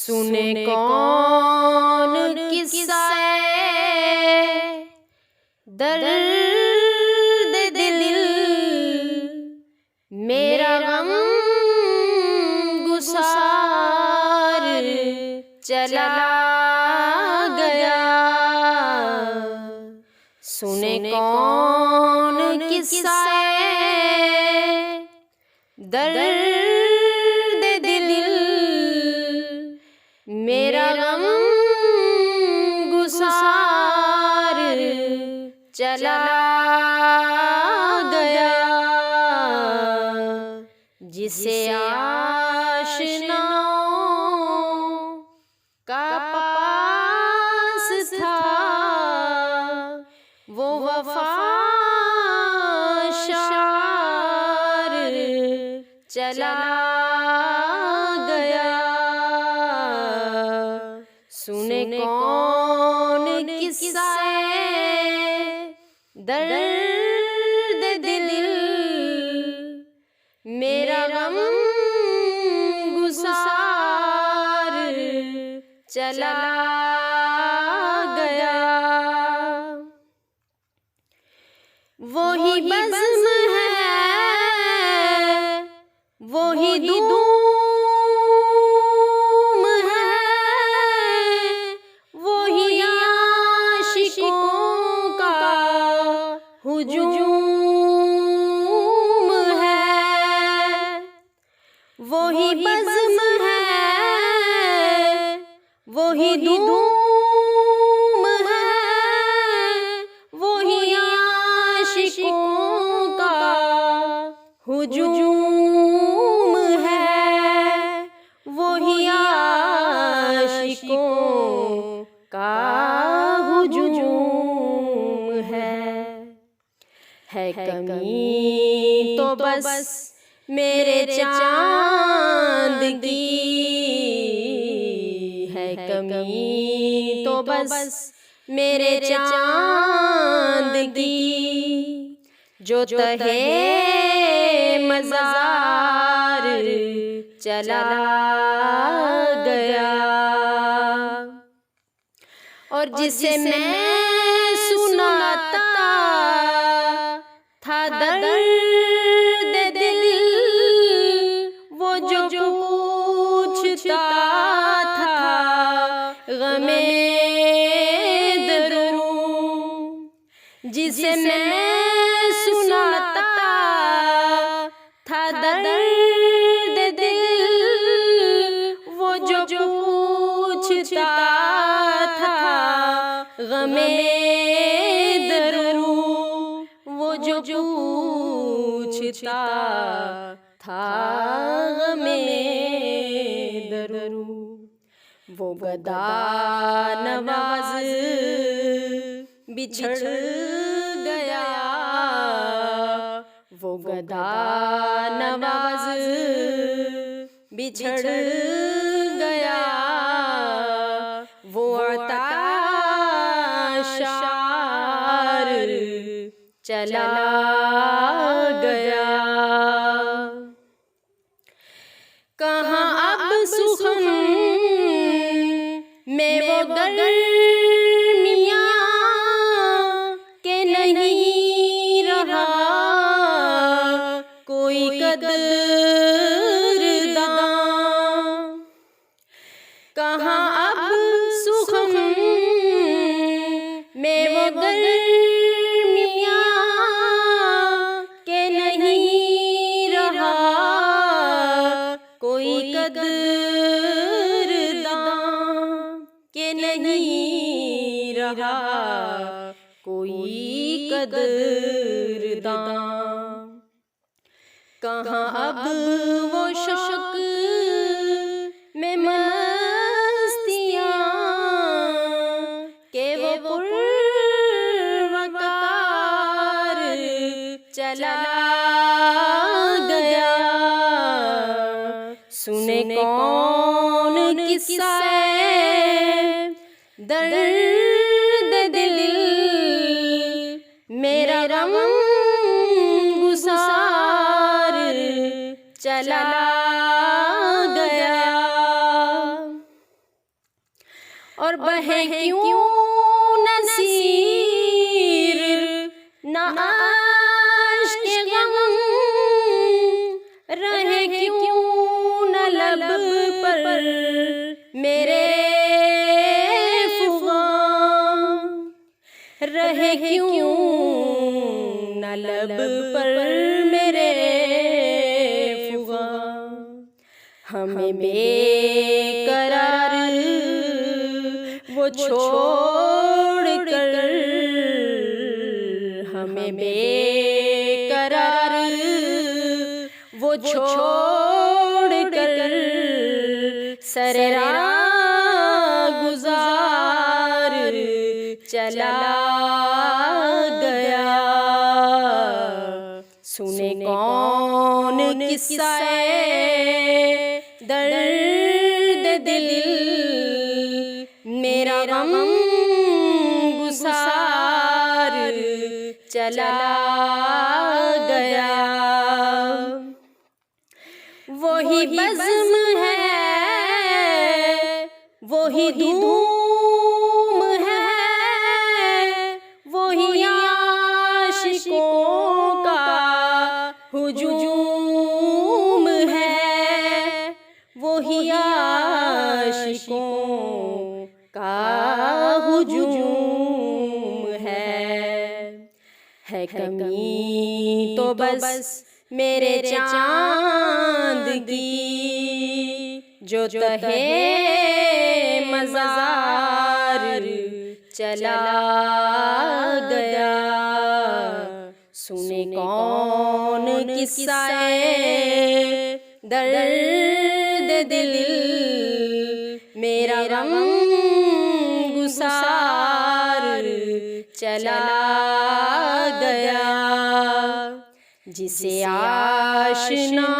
सुने कौन किस्सा दर्द दिल, मेरा गम गुसार चला गया। सुने कौन किस्सा दर्द दिल, मेरा गम गुसार चला गया। जिसे आशनाओं का पास था, वो वफा शार चला गया। सुने कौन किस्सा दर्द दिल, मेरा गम गुसार चला गया। वही बज़्म है, वही धूम है, वही आशिकों का हुजूम है। वही बज़्म है, वही धूम है, वही आशिकों का हुजूम है, वही आशिकों का हुजूम है कमी तो बस मेरे चांद की, है कमी तो बस मेरे चांद की, जो तहे मज़ार चला गया। और जिसे मैं सुनाता था दर्द दिल, वो जो पूछता था गमे दरू। जिसे मैं सुनाता था दर्द दिल, वो जो पूछता था गमे दरू, वो जो पूछता था गमे दरू। वो गदा नवाज बिछड़ गया, वो गदा नवाज बिछड़ गया। वो अता शार चला गया। कहाँ अब सुखन में वो गर्मियाँ के नहीं रहा कोई कदरदान। कहाँ अब सुखन में वो गर्मियाँ के नहीं रहा कोई कदरदान, के नहीं रहा कोई कदरदान। कहाँ अब वो शौक में मस्तियाँ के वो पुरवकार चला गया। सुने कौन किस्सा दर्द दिल, मेरा गम गुसार चला गया। और बहे क्यों नसीर न आश्क गम, रहे क्यों न लब पर मेरे फुगान, रहे क्यों न लब पर मेरे फुगान। हमें बेकरार वो छोड़ कर, हमें बेकरार वो छोड़ कर सरेरा गुजार चला गया। सुने कौन किस्सा दर्द दिल, मेरा गम गुसार चला गया। वही बज़्म है, वही धूम है, वही आशिकों का हुजूम है, वही आशिकों का हुजूम है कमी तो बस मेरे चांद की, जो तहे मज़ार चला गया। सुने कौन किस्सा दर्द दिल, मेरा गम गुसार चला गया। जिसे आशनाओं